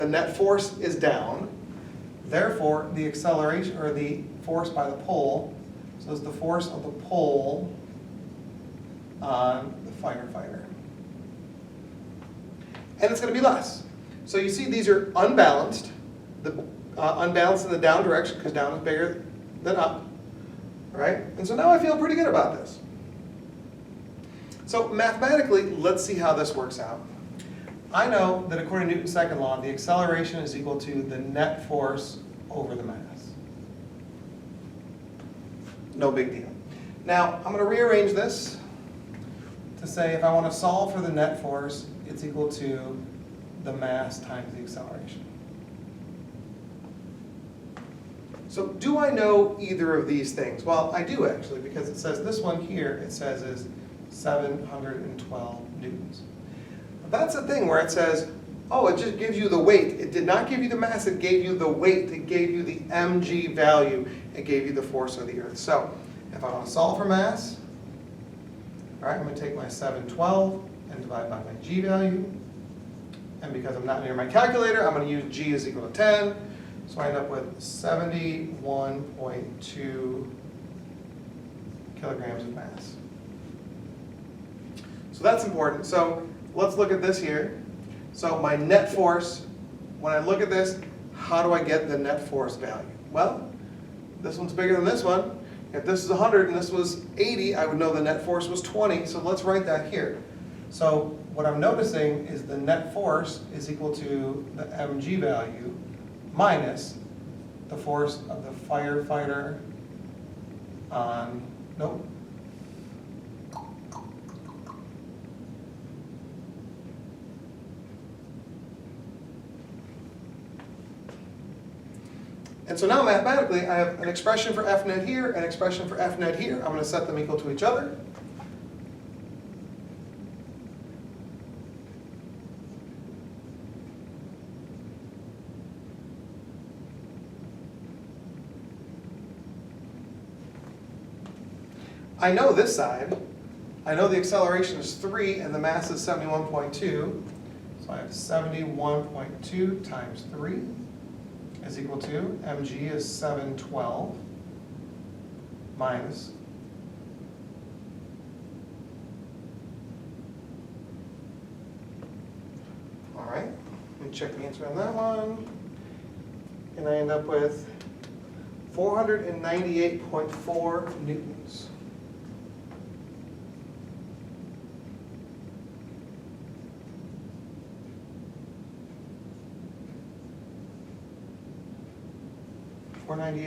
The net force is down. Therefore, the acceleration, or the force by the pull, so it's the force of the pull on the firefighter. And it's going to be less. So you see these are unbalanced. The unbalanced in the down direction, because down is bigger than up. Right? And so now I feel pretty good about this. So mathematically, let's see how this works out. I know that according to Newton's second law, the acceleration is equal to the net force over the mass. No big deal. Now, I'm going to rearrange this to say if I want to solve for the net force, it's equal to the mass times the acceleration. So do I know either of these things? Well, I do actually, because it says this one here, it says is 712 newtons. That's the thing where it says, oh, it just gives you the weight. It did not give you the mass, it gave you the weight. It gave you the mg value. It gave you the force of the earth. So if I want to solve for mass, all right, I'm going to take my 712 and divide by my g value. And because I'm not near my calculator, I'm going to use g is equal to 10. So I end up with 71.2 kilograms of mass. So that's important. So let's look at this here. So my net force, when I look at this, how do I get the net force value? Well, this one's bigger than this one. If this is 100 and this was 80, I would know the net force was 20. So let's write that here. So what I'm noticing is the net force is equal to the mg value minus the force of the firefighter on, nope. And so now mathematically, I have an expression for F net here, an expression for F net here. I'm going to set them equal to each other. I know this side. I know the acceleration is 3 and the mass is 71.2. So I have 71.2 times 3 is equal to, mg is 712 minus all right, let me check the answer on that one, and I end up with 498.4 newtons. .4.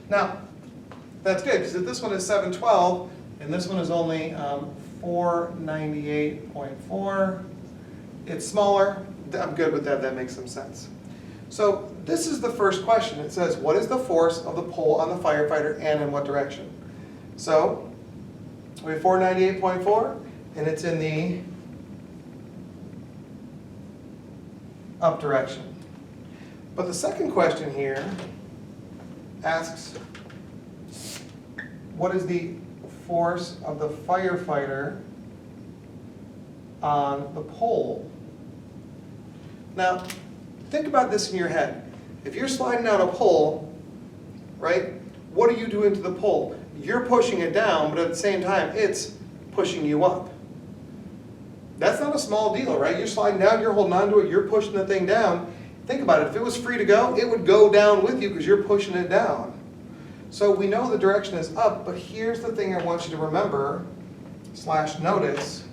Now, that's good, because if this one is 712 and this one is only 498.4, it's smaller. I'm good with that. That makes some sense. So this is the first question. It says, what is the force of the pull on the firefighter and in what direction? So we have 498.4, and it's in the up direction. But the second question here asks, what is the force of the firefighter on the pole? Now, think about this in your head. If you're sliding down a pole, right, what are you doing to the pole? You're pushing it down, but at the same time, it's pushing you up. That's not a small deal, right? You're sliding down, you're holding on to it, you're pushing the thing down. Think about it. If it was free to go, it would go down with you because you're pushing it down. So we know the direction is up, but here's the thing I want you to remember / notice.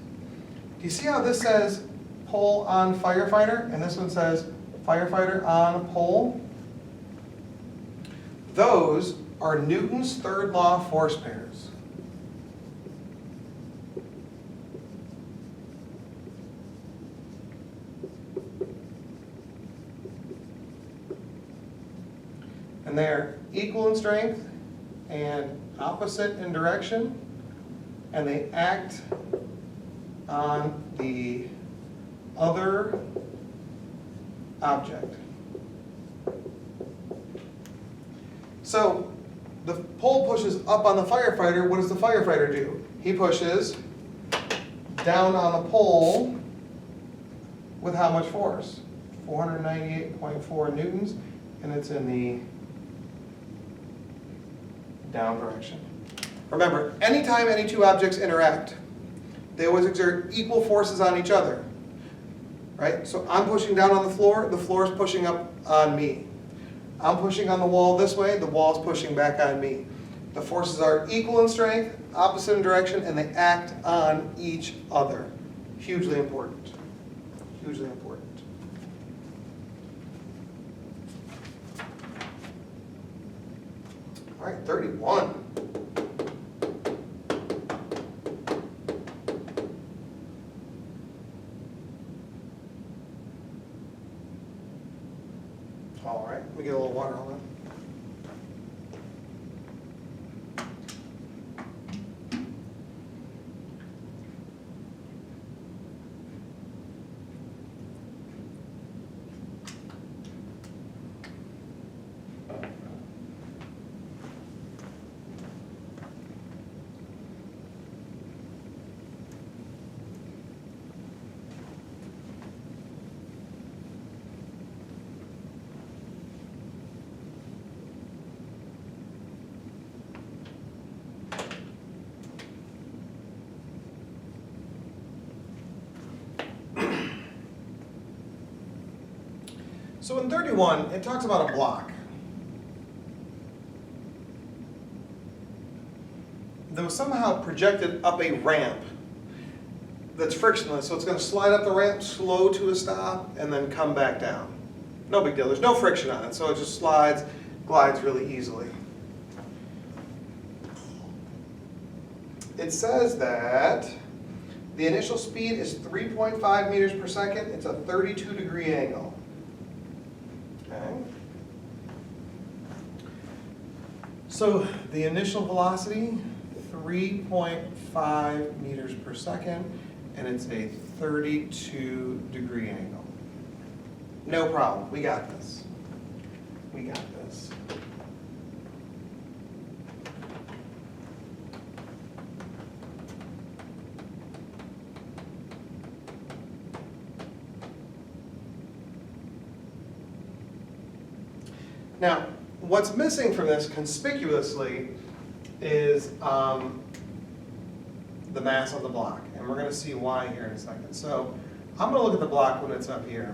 Do you see how this says pole on firefighter, and this one says firefighter on pole? Those are Newton's third law force pairs. And they're equal in strength and opposite in direction, and they act on the other object. So the pole pushes up on the firefighter. What does the firefighter do? He pushes down on a pole with how much force? 498.4 newtons, and it's in the down direction. Remember, anytime any two objects interact, they always exert equal forces on each other, right? So I'm pushing down on the floor is pushing up on me. I'm pushing on the wall this way, the wall is pushing back on me. The forces are equal in strength, opposite in direction, and they act on each other. Hugely important. Hugely important. All right, 31. All right, let me get a little water on that. So in 31, it talks about a block that was somehow projected up a ramp that's frictionless. So it's going to slide up the ramp, slow to a stop, and then come back down. No big deal. There's no friction on it, so it just slides, glides really easily. It says that the initial speed is 3.5 meters per second. It's a 32-degree angle. Okay. So the initial velocity, 3.5 meters per second, and it's a 32-degree angle. No problem. We got this. We got this. Now, what's missing from this conspicuously is the mass of the block. And we're going to see why here in a second. So I'm going to look at the block when it's up here.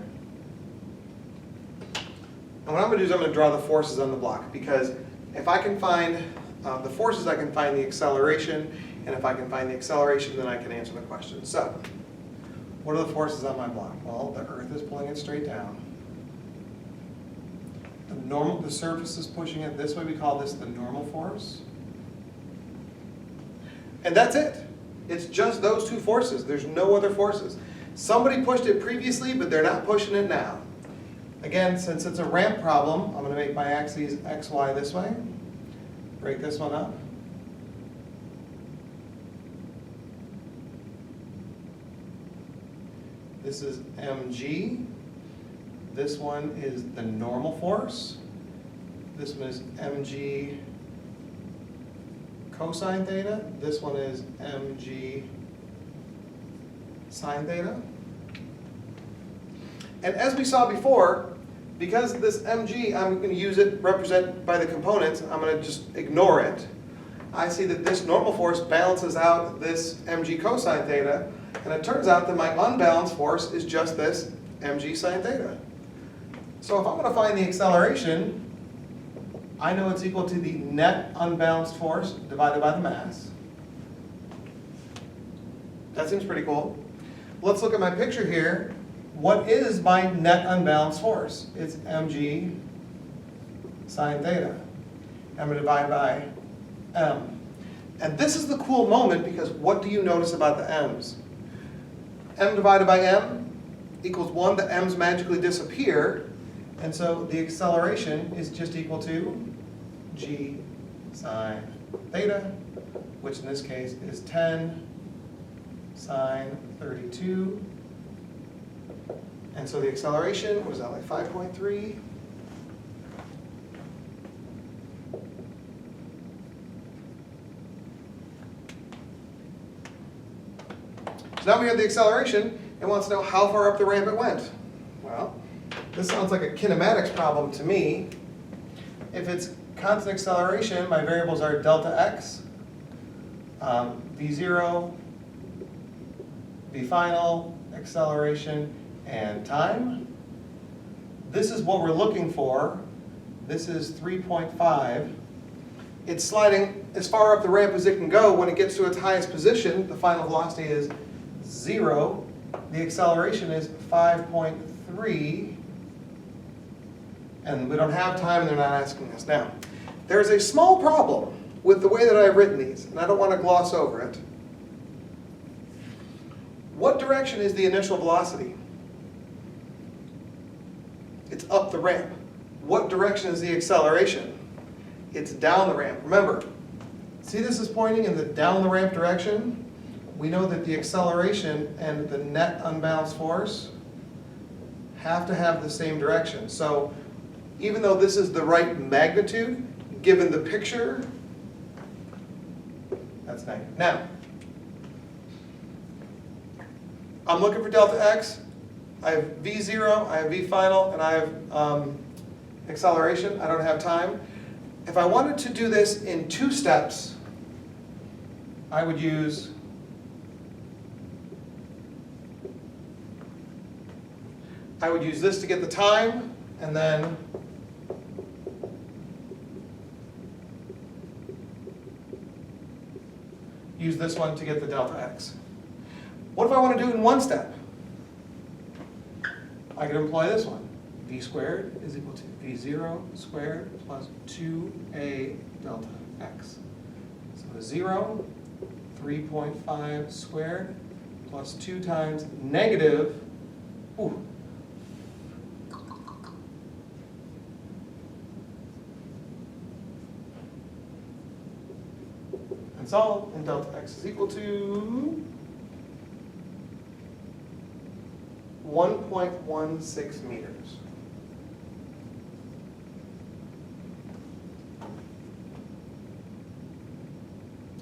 And what I'm going to do is I'm going to draw the forces on the block. Because if I can find the forces, I can find the acceleration. And if I can find the acceleration, then I can answer the question. So what are the forces on my block? Well, the Earth is pulling it straight down. The surface is pushing it this way. We call this the normal force. And that's it. It's just those two forces. There's no other forces. Somebody pushed it previously, but they're not pushing it now. Again, since it's a ramp problem, I'm going to make my axes x, y this way. Break this one up. This is mg. This one is the normal force. This one is mg cosine theta. This one is mg sine theta. And as we saw before, because this mg, I'm going to use it represented by the components, I'm going to just ignore it. I see that this normal force balances out this mg cosine theta, and it turns out that my unbalanced force is just this mg sine theta. So if I'm going to find the acceleration, I know it's equal to the net unbalanced force divided by the mass. That seems pretty cool. Let's look at my picture here. What is my net unbalanced force? It's mg sine theta. I'm going to divide by m. And this is the cool moment, because what do you notice about the m's? M divided by m equals 1. The m's magically disappear. And so the acceleration is just equal to g sine theta, which in this case is 10 sine 32. And so the acceleration, was that like 5.3? So now we have the acceleration. It wants to know how far up the ramp it went. Well, this sounds like a kinematics problem to me. If it's constant acceleration, my variables are delta x, v0, v final, acceleration, and time. This is what we're looking for. This is 3.5. It's sliding as far up the ramp as it can go. When it gets to its highest position, the final velocity is 0. The acceleration is 5.3. And we don't have time, and they're not asking us now. There's a small problem with the way that I've written these, and I don't want to gloss over it. What direction is the initial velocity? It's up the ramp. What direction is the acceleration? It's down the ramp. Remember, see this is pointing in the down the ramp direction? We know that the acceleration and the net unbalanced force have to have the same direction. So even though this is the right magnitude, given the picture, that's negative. Now, I'm looking for delta x. I have v0, I have v final, and I have acceleration. I don't have time. If I wanted to do this in 2 steps, I would use this to get the time, and then use this one to get the delta x. What if I want to do it in 1 step? I could employ this one. V squared is equal to v0 squared plus 2a delta x. So 0, 3.5 squared plus 2 times negative, ooh, and solve, and delta x is equal to 1.16 meters.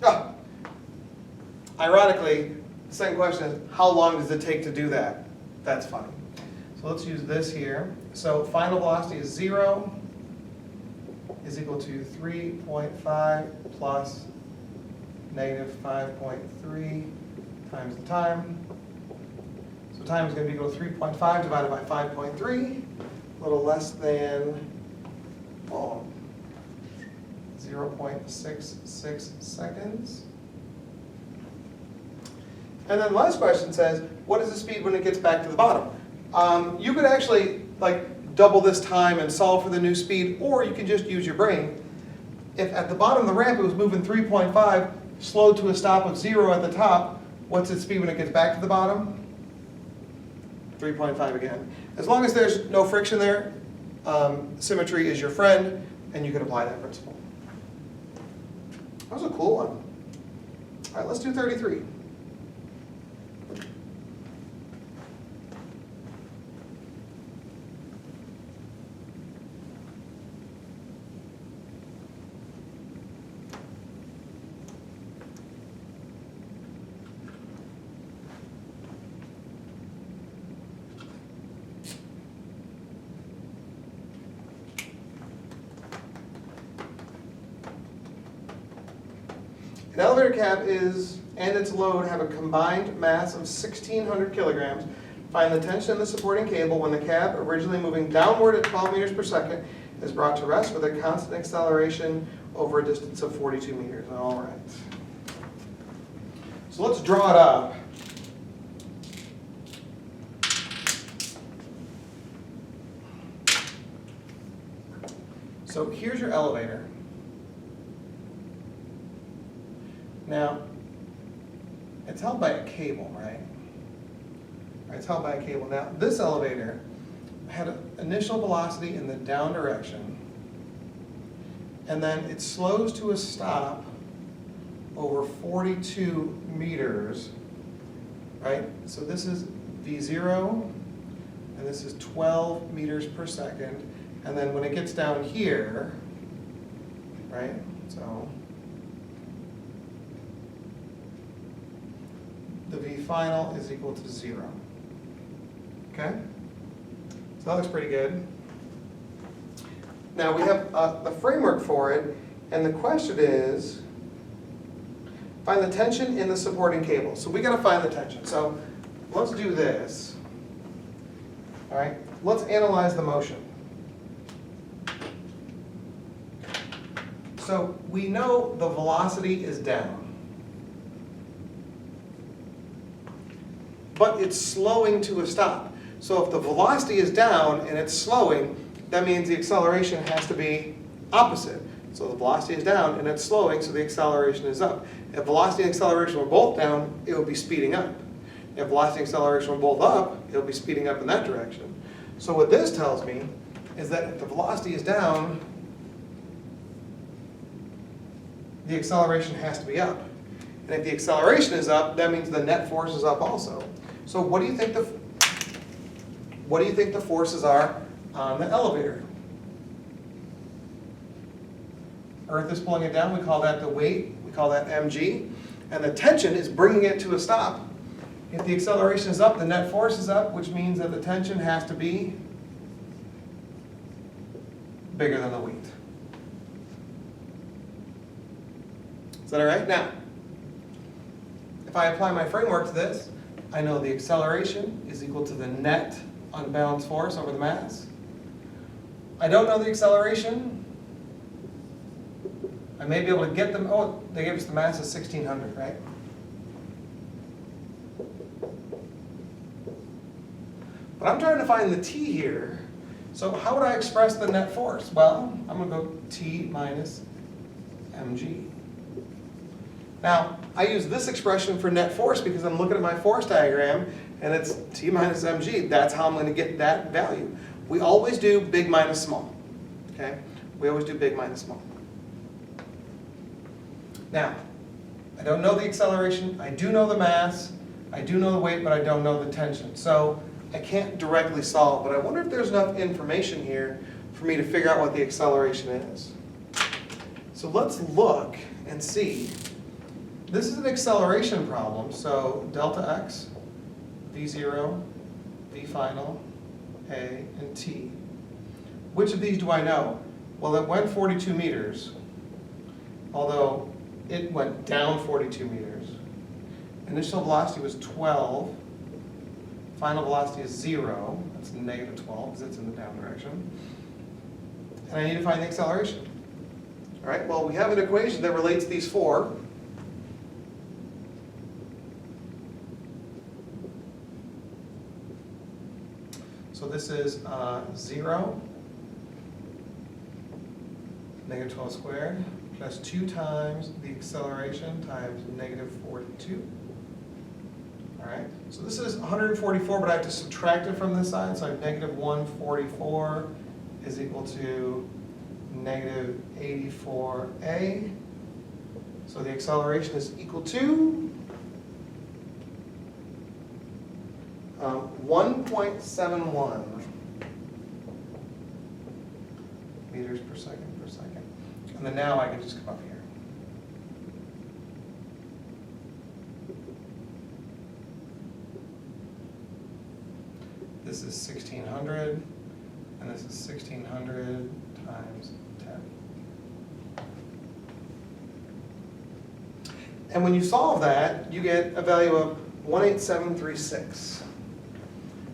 Ah. Ironically, the second question is, how long does it take to do that? That's funny. So let's use this here. So final velocity is 0 is equal to 3.5 plus negative 5.3 times the time. So time is going to be equal to 3.5 divided by 5.3, a little less than 0.66 seconds. And then the last question says, what is the speed when it gets back to the bottom? You could actually double this time and solve for the new speed, or you can just use your brain. If at the bottom of the ramp it was moving 3.5, slowed to a stop of 0 at the top, what's its speed when it gets back to the bottom? 3.5 again. As long as there's no friction there, symmetry is your friend, and you can apply that principle. That was a cool one. All right, let's do 33. An elevator cab and its load have a combined mass of 1,600 kilograms. Find the tension in the supporting cable when the cab, originally moving downward at 12 meters per second, is brought to rest with a constant acceleration over a distance of 42 meters. All right. So let's draw it up. So here's your elevator. Now, it's held by a cable, right? It's held by a cable. Now, this elevator had an initial velocity in the down direction, and then it slows to a stop over 42 meters, right? So this is V0, and this is 12 meters per second, and then when it gets down here, right, so the V final is equal to 0. Okay? So that looks pretty good. Now we have the framework for it, and the question is, find the tension in the supporting cable. So we got to find the tension. So let's do this. All right, let's analyze the motion. So we know the velocity is down, but it's slowing to a stop. So if the velocity is down and it's slowing, that means the acceleration has to be opposite. So the velocity is down and it's slowing, so the acceleration is up. If velocity and acceleration were both down, it would be speeding up. If velocity and acceleration were both up, it would be speeding up in that direction. So what this tells me is that if the velocity is down, the acceleration has to be up. And if the acceleration is up, that means the net force is up also. So what do you think the forces are on the elevator? Earth is pulling it down, we call that the weight, we call that mg. And the tension is bringing it to a stop. If the acceleration is up, the net force is up, which means that the tension has to be bigger than the weight. Is that all right? Now, if I apply my framework to this, I know the acceleration is equal to the net unbalanced force over the mass. I don't know the acceleration. I may be able to get them. Oh, they gave us the mass as 1600, right? But I'm trying to find the t here. So how would I express the net force? Well, I'm going to go t minus mg. Now, I use this expression for net force because I'm looking at my force diagram, and it's t minus mg. That's how I'm going to get that value. We always do big minus small. Okay? We always do big minus small. Now, I don't know the acceleration. I do know the mass. I do know the weight, but I don't know the tension. So I can't directly solve, but I wonder if there's enough information here for me to figure out what the acceleration is. So let's look and see. This is an acceleration problem, so delta x, v0, v final, a, and t. Which of these do I know? Well, it went 42 meters, although it went down 42 meters. Initial velocity was 12. Final velocity is 0. That's negative 12 because it's in the down direction. And I need to find the acceleration. All right, well, we have an equation that relates these four. So this is 0, negative 12 squared, plus 2 times the acceleration times negative 42. All right, so this is 144, but I have to subtract it from this side. So I have negative 144 is equal to negative 84a. So the acceleration is equal to 1.71 meters per second. And then now I can just come up here. This is 1600, and this is 1600 times 10. And when you solve that, you get a value of 18736.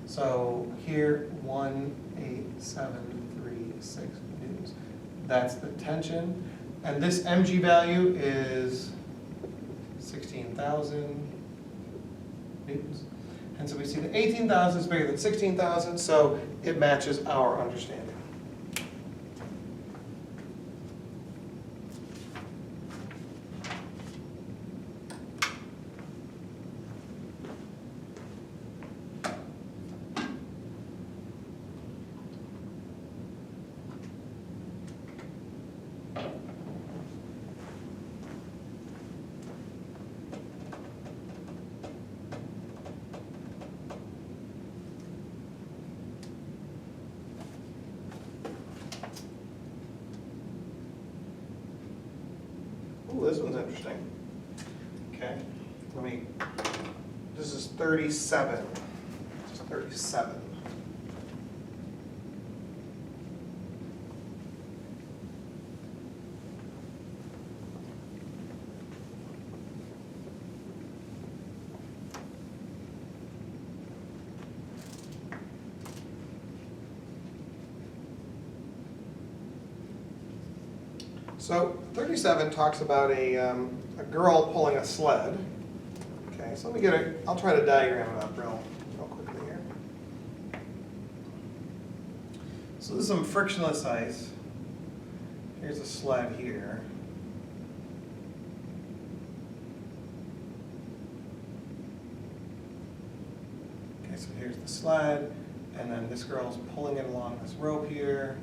So here, 18736 newtons. That's the tension. And this mg value is 16,000 newtons. And so we see that 18,000 is bigger than 16,000, so it matches our understanding. Ooh, this one's interesting. Okay, this is 37. It's 37. So 37 talks about a girl pulling a sled. Okay, so let me I'll try to diagram it up real quickly here. So this is some frictionless ice. Here's a sled here. Okay, so here's the sled, and then this girl's pulling it along this rope here.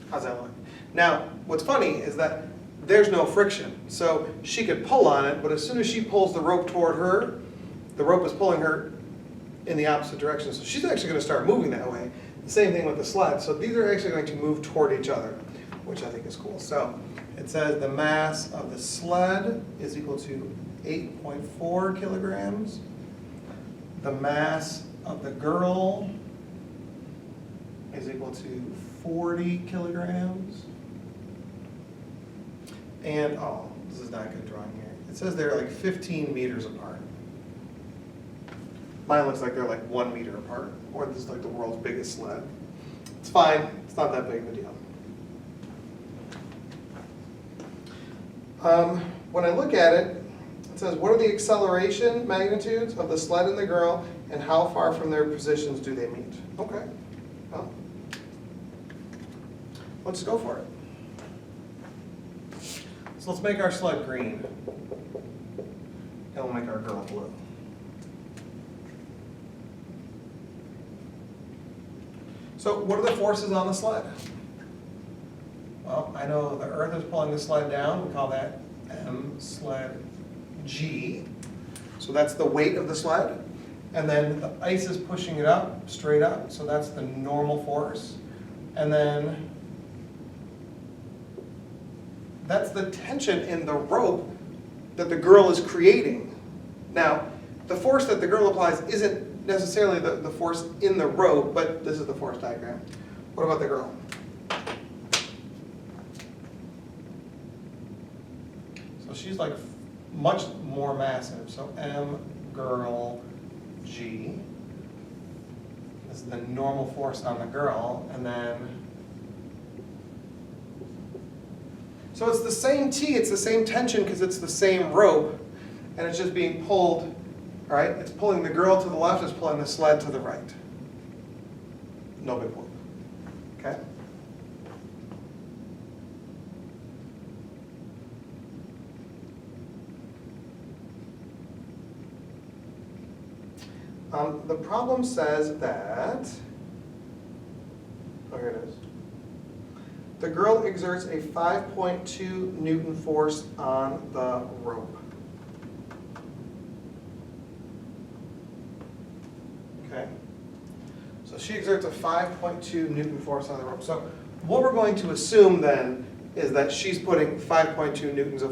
How's that look? Now, what's funny is that there's no friction. So she could pull on it, but as soon as she pulls the rope toward her, the rope is pulling her in the opposite direction. So she's actually going to start moving that way. The same thing with the sled. So these are actually going to move toward each other, which I think is cool. So it says the mass of the sled is equal to 8.4 kilograms. The mass of the girl is equal to 40 kilograms. And, oh, this is not good drawing here. It says they're like 15 meters apart. Mine looks like they're like 1 meter apart, or this is like the world's biggest sled. It's fine, it's not that big of a deal. When I look at it, it says, what are the acceleration magnitudes of the sled and the girl, and how far from their positions do they meet? Okay, well, let's go for it. So let's make our sled green, and we'll make our girl blue. So what are the forces on the sled? Well, I know the earth is pulling the sled down. We call that M sled G. So that's the weight of the sled. And then the ice is pushing it up, straight up. So that's the normal force. And then that's the tension in the rope that the girl is creating. Now, the force that the girl applies isn't necessarily the force in the rope, but this is the force diagram. What about the girl? So she's like much more massive. So M girl G. This is the normal force on the girl, and then so it's the same T, it's the same tension because it's the same rope, and it's just being pulled, all right? It's pulling the girl to the left, it's pulling the sled to the right. No big whoop, okay? The problem says that, oh, here it is. The girl exerts a 5.2 Newton force on the rope. Okay? So she exerts a 5.2 Newton force on the rope. So what we're going to assume then is that she's putting 5.2 newtons of